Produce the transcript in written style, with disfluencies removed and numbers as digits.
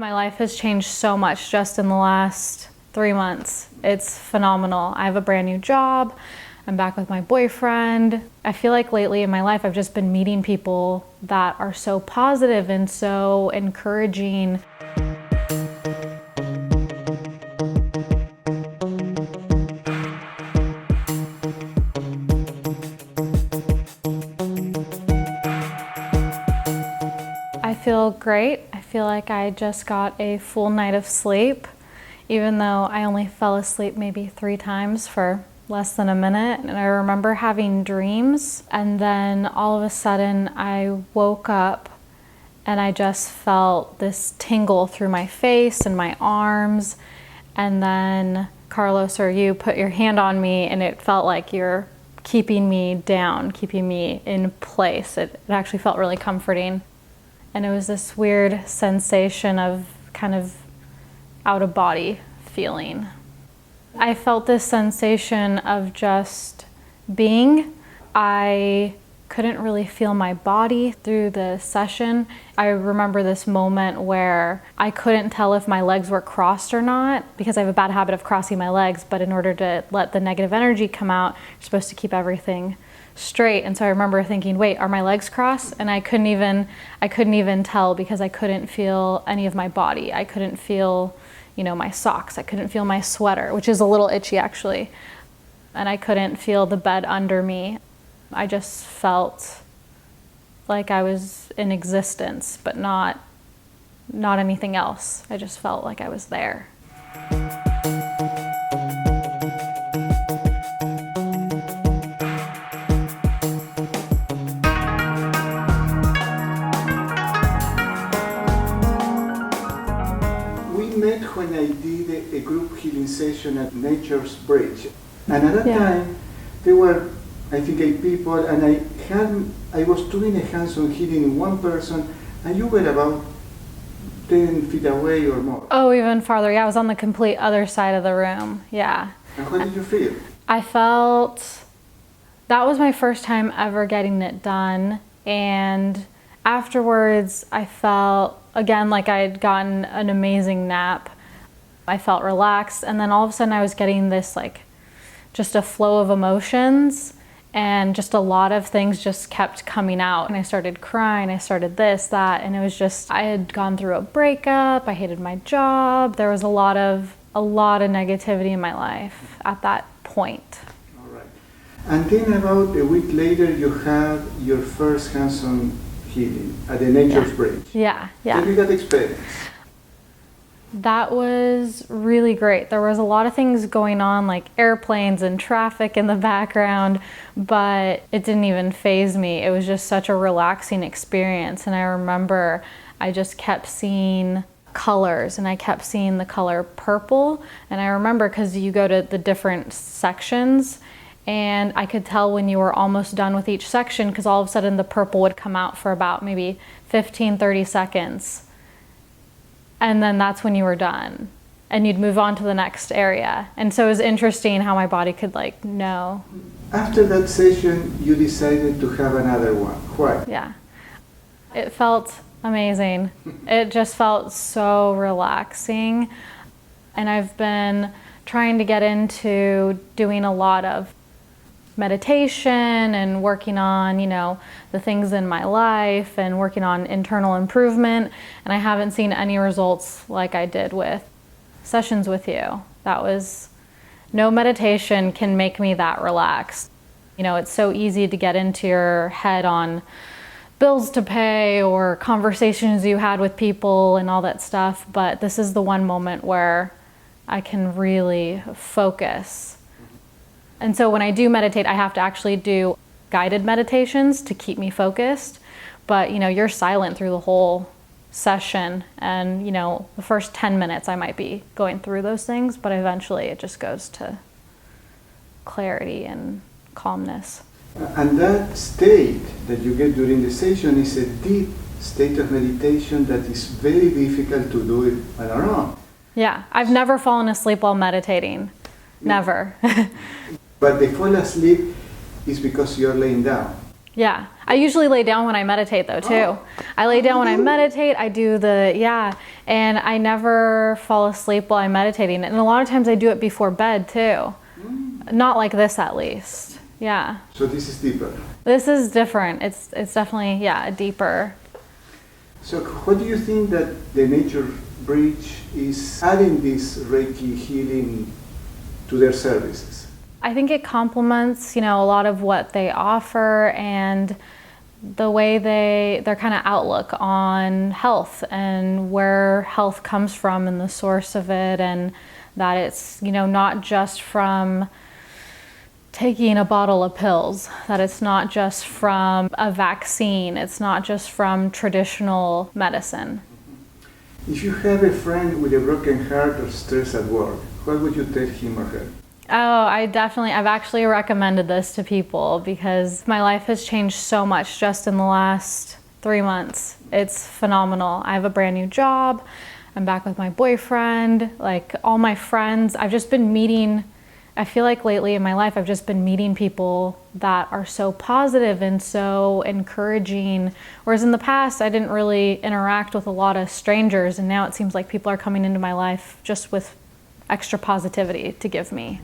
My life has changed so much just in the last 3 months. It's phenomenal. I have a brand new job. I'm back with my boyfriend. I feel like lately in my life, I've just been meeting people that are so positive and so encouraging. I feel great. I feel like I just got a full night of sleep, even though I only fell asleep maybe 3 times for less than a minute. And I remember having dreams, and then all of a sudden I woke up and I just felt this tingle through my face and my arms. And then Carlos, or you, put your hand on me and it felt like you're keeping me down, keeping me in place. It actually felt really comforting. And it was this weird sensation of kind of out-of-body feeling. I felt this sensation of just being. I couldn't really feel my body through the session. I remember this moment where I couldn't tell if my legs were crossed or not, because I have a bad habit of crossing my legs, but in order to let the negative energy come out, you're supposed to keep everything straight. And so I remember thinking, wait, are my legs crossed? And I couldn't even tell, because I couldn't feel any of my body. I couldn't feel, my socks. I couldn't feel my sweater, which is a little itchy actually. And I couldn't feel the bed under me. I just felt like I was in existence, but not anything else. I just felt like I was there. When I did a group healing session at Nature's Bridge, and at that time there were, I think, 8 people, and I was doing a hands-on healing in one person, and you were about 10 feet away or more. Oh, even farther. Yeah, I was on the complete other side of the room. Yeah. And how did you feel? I felt that was my first time ever getting it done, and afterwards I felt again like I had gotten an amazing nap. I felt relaxed, and then all of a sudden I was getting this just a flow of emotions, and just a lot of things just kept coming out. And I started crying, I started this, that, and it was just, I had gone through a breakup, I hated my job, there was a lot of negativity in my life at that point. All right. And then about a week later you had your first hands-on healing at the Nature's Bridge. Yeah. Tell me that experience. That was really great. There was a lot of things going on, like airplanes and traffic in the background, but it didn't even faze me. It was just such a relaxing experience. And I remember I just kept seeing colors, and I kept seeing the color purple. And I remember, because you go to the different sections, and I could tell when you were almost done with each section, because all of a sudden the purple would come out for about maybe 15-30 seconds. And then that's when you were done, and you'd move on to the next area. And so it was interesting how my body could know. After that session, you decided to have another one. Why? Yeah, it felt amazing. It just felt so relaxing. And I've been trying to get into doing a lot of meditation and working on, the things in my life, and working on internal improvement. And I haven't seen any results like I did with sessions with you. No meditation can make me that relaxed. It's so easy to get into your head on bills to pay or conversations you had with people and all that stuff. But this is the one moment where I can really focus. And so when I do meditate, I have to actually do guided meditations to keep me focused. But, you're silent through the whole session. And, the first 10 minutes I might be going through those things, but eventually it just goes to clarity and calmness. And that state that you get during the session is a deep state of meditation that is very difficult to do it on our own. Yeah, I've never fallen asleep while meditating. Never. But the fall asleep is because you're laying down. Yeah, I usually lay down when I meditate though too. I lay down when I meditate, I do and I never fall asleep while I'm meditating. And a lot of times I do it before bed too. Not like this at least. Yeah. So this is deeper. This is different. It's definitely, deeper. So what do you think that the Nature Bridge is adding this Reiki healing to their services? I think it complements, a lot of what they offer and the way their kind of outlook on health and where health comes from and the source of it, and that it's, not just from taking a bottle of pills, that it's not just from a vaccine, it's not just from traditional medicine. If you have a friend with a broken heart or stress at work, what would you tell him or her? Oh, I've actually recommended this to people because my life has changed so much just in the last 3 months. It's phenomenal. I have a brand new job. I'm back with my boyfriend, like all my friends. I've just been meeting, I feel like lately in my life, I've just been meeting people that are so positive and so encouraging. Whereas in the past, I didn't really interact with a lot of strangers. And now it seems like people are coming into my life just with extra positivity to give me.